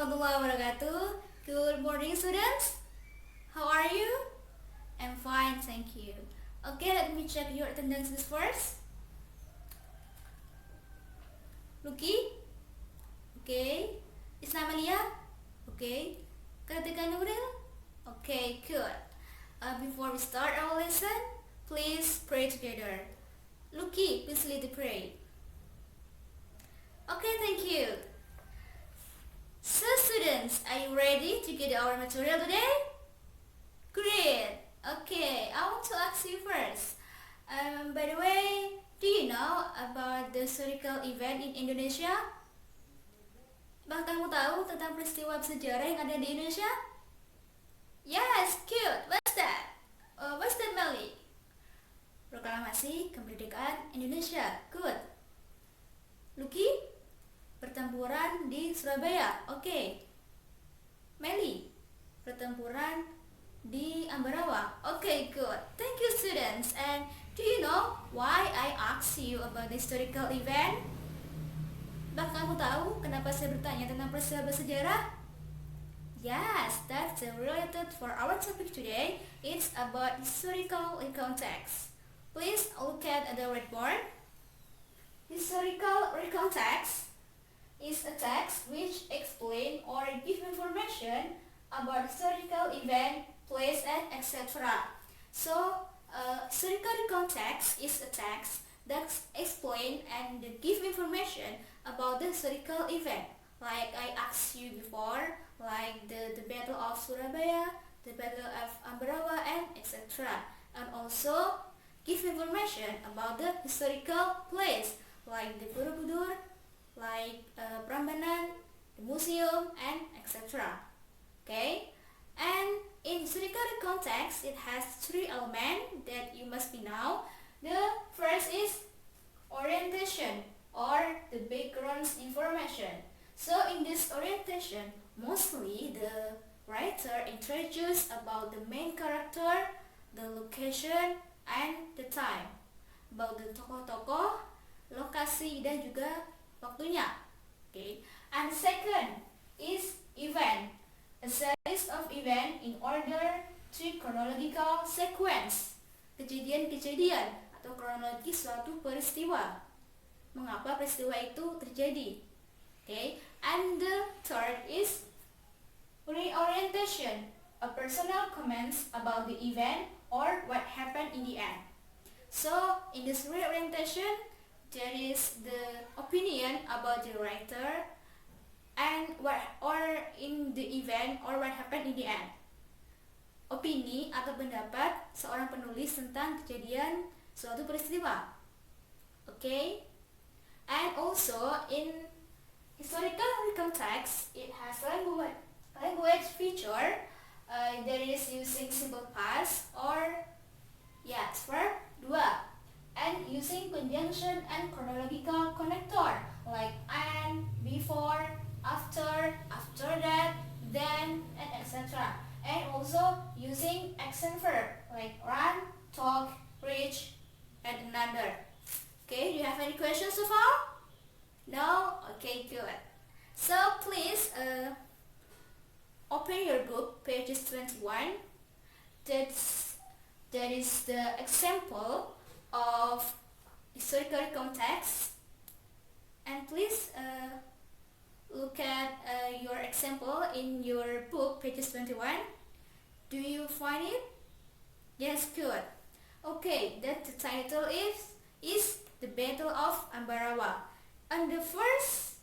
warahmatullahi wabarakatuh. Good morning, students. How are you? I'm fine, thank you. Okay, let me check your attendance list first. Lucky? Okay. Isna Amalia? Okay. Kartika Nuril? Okay, good. Before we start our lesson, please pray together. Lucky, please lead the prayer. Okay, thank you. So students, are you ready to get our material today? Great! Okay, I want to ask you first. By the way, do you know about the historical event in Indonesia? Bahkan kamu tahu tentang peristiwa sejarah yang ada di Indonesia? Yes, cute. What's that? What's that, Melly? Proklamasi Kemerdekaan Indonesia. Good. Lucky? Pertempuran di Surabaya. Okay. Melly? Pertempuran di Ambarawa. Okay, good. Thank you, students. And do you know why I asked you about the historical event? Bahkan kamu tahu kenapa saya bertanya tentang peristiwa bersejarah? Yes, that's related for our topic today. It's about historical context. Please look at the whiteboard. Historical context is a text which explain or give information about historical event, place, and etc. So, historical context is a text that explain and give information about the historical event. Like I asked you before, like the Battle of Surabaya, the Battle of Ambarawa, and etc. And also give information about the historical place, like the Borobudur, like Prambanan, the museum, and etc. Okay, and in historical context, it has three elements that you must be know. The first is orientation or the background information. So in this orientation, mostly the writer introduces about the main character, the location, and the time, about the tokoh-tokoh, lokasi, dan juga waktunya. Okay. And second is event, a series of event in order to chronological sequence, kejadian-kejadian atau kronologi suatu peristiwa, mengapa peristiwa itu terjadi. Okay. And the third is reorientation, a personal comments about the event or what happened in the end. So in this reorientation, there is the opinion about the writer and what or in the event or what happened in the end. Opini atau pendapat seorang penulis tentang kejadian suatu peristiwa. Okay? And also in historical context, it has language feature. There is using simple past or verb 2. And using conjunction and chronological connector like and, before, after that, then, and etc. And also using action verb like run, talk, reach, and another. Okay, do you have any questions so far? No? Okay, good. So please open your book, pages 21. That is the example of historical context, and please look at your example in your book, pages 21. Do you find it? Yes, good. Okay, that the title is the Battle of Ambarawa. And the first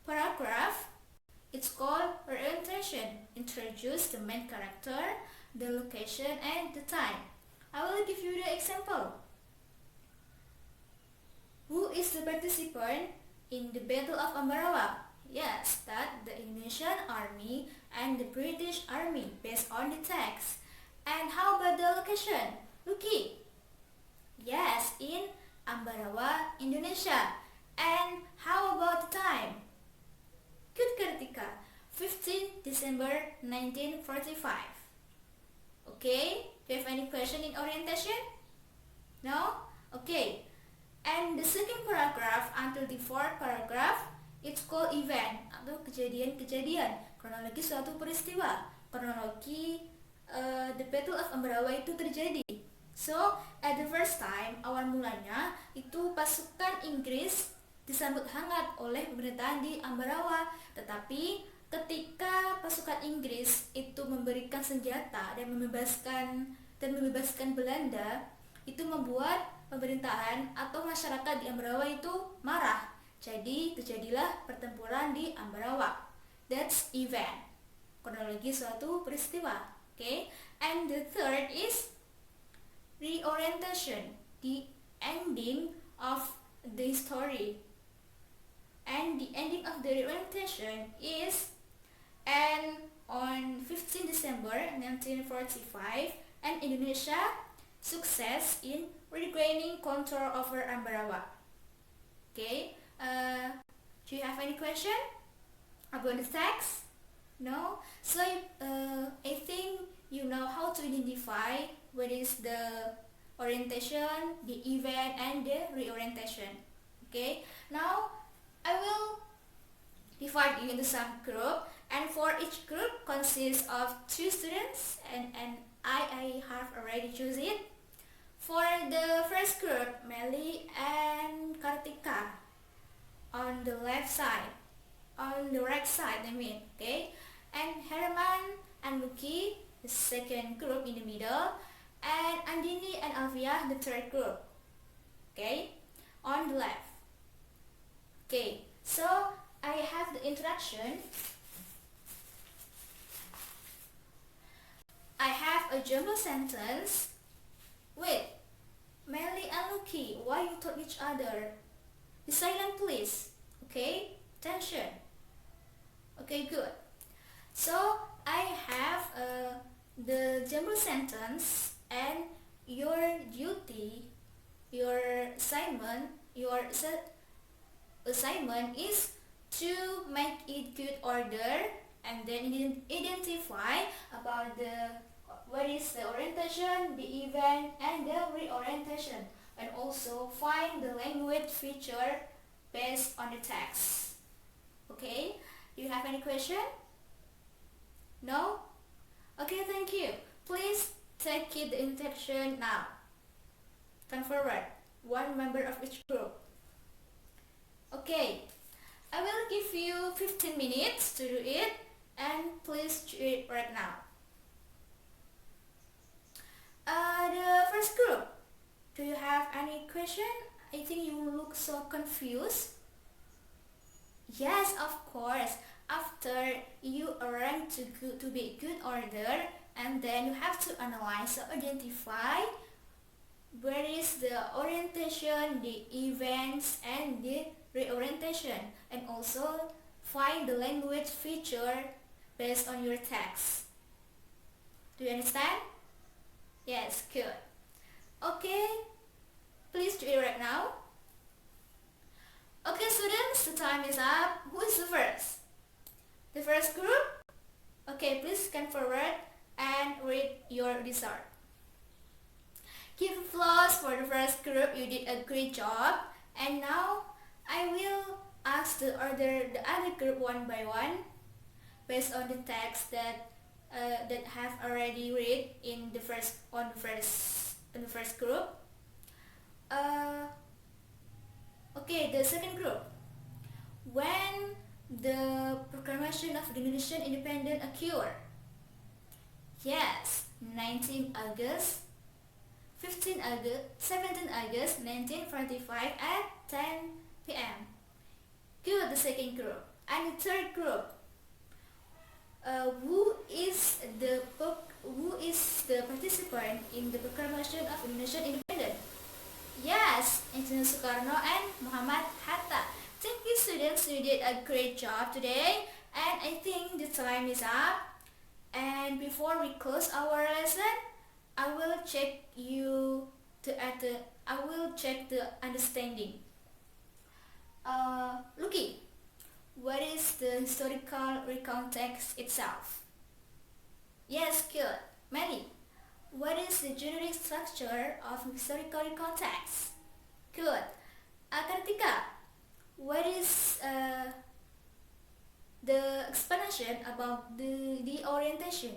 paragraph, it's called orientation, introduce the main character, the location, and the time. I will give you the example. Who is the participant in the Battle of Ambarawa? Yes, that the Indonesian Army and the British Army, based on the text. And how about the location? Lucky. Yes, in Ambarawa, Indonesia. And how about the time? Good, Kartika. 15 December 1945. Okay, do you have any question in orientation? No? Okay. And the second paragraph until the fourth paragraph, it's called event atau kejadian-kejadian. kronologi suatu peristiwa, kronologi the Battle of Ambarawa itu terjadi. So, at the first time, awal mulanya itu pasukan Inggris disambut hangat oleh pemerintahan di Ambarawa. Tetapi ketika pasukan Inggris itu memberikan senjata dan membebaskan Belanda, itu membuat pemerintahan atau masyarakat di Ambarawa itu marah. Jadi terjadilah pertempuran di Ambarawa. That's event. Kronologi suatu peristiwa. Okay? And the third is reorientation, the ending of the story. And the ending of the reorientation is on 15 December 1945, and Indonesia success in regaining control over Ambarawa. Okay, do you have any question about the text? No? So I think you know how to identify what is the orientation, the event, and the reorientation. Okay, now I will divide you into some group, and for each group consists of 2 students, and I have already choose it. For the first group, Melly and Kartika on the left side, on the right side I mean, okay, and Herman and Muki, the second group in the middle, and Andini and Alvia, the third group, okay, on the left. Okay, so I have the introduction. I have a jumble sentence with Melly and Lucky. Why you talk each other? Be silent, please. Okay, attention. Okay, good. So I have the jumble sentence, and your duty, your assignment is to make it good order, and then identify about what is the orientation, the event, and the reorientation, and also find the language feature based on the text. Okay, do you have any question? No? Okay, thank you. Please take it the introduction now. Come forward, one member of each group. Okay, I will give you 15 minutes to do it, and please do it right now. The first group, do you have any question? I think you look so confused. Yes, of course. After you arrange to be good order, and then you have to analyze or identify where is the orientation, the events, and the reorientation, and also find the language feature based on your text. Do you understand? Yes, good. Okay, please do it right now. Okay, students, the time is up. Who is the first? The first group? Okay, please come forward and read your result. Give applause for the first group. You did a great job. And now I will ask the other group one by one based on the text that have already read in the first group. Okay, the second group. When the proclamation of the Indonesian independence occurred? Yes, 19 August, 15 August, 17 August 1945 at 10 p.m. Good, the second group. And the third group. Who is the participant in the proclamation of Indonesian independence? Yes, Engineer Soekarno and Muhammad Hatta. Thank you, students. You did a great job today, and I think the time is up. And before we close our lesson, I will check the understanding. Lucky, what is the historical recount text itself? Yes, good. Many. What is the generic structure of historical recount text? Good. Kartika, what is the explanation information about the orientation.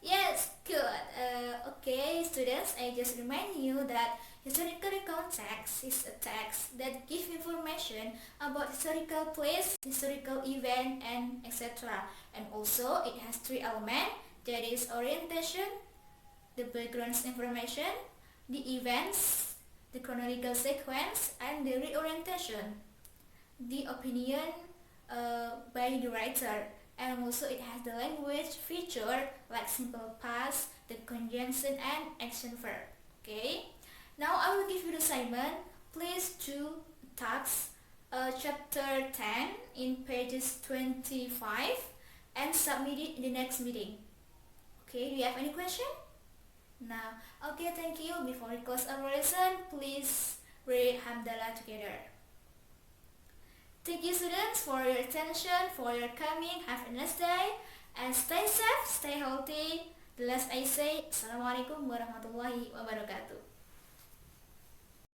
Yes, good. Okay, students, I just remind you that historical recount text is a text that gives information about historical place, historical event, and etc. And also, it has three elements, that is orientation, the background information, the events, the chronological sequence, and the reorientation, the opinion by the writer. And also it has the language feature like simple past, the conjunction, and action verb. Okay, now I will give you the assignment. Please do task chapter 10 in pages 25 and submit it in the next meeting. Okay, do you have any question? Now, okay, thank you. Before we close our lesson, please read Hamdalah together. Thank you, students, for your attention, for your coming. Have a nice day and stay safe, stay healthy. The last I say, Assalamualaikum warahmatullahi wabarakatuh.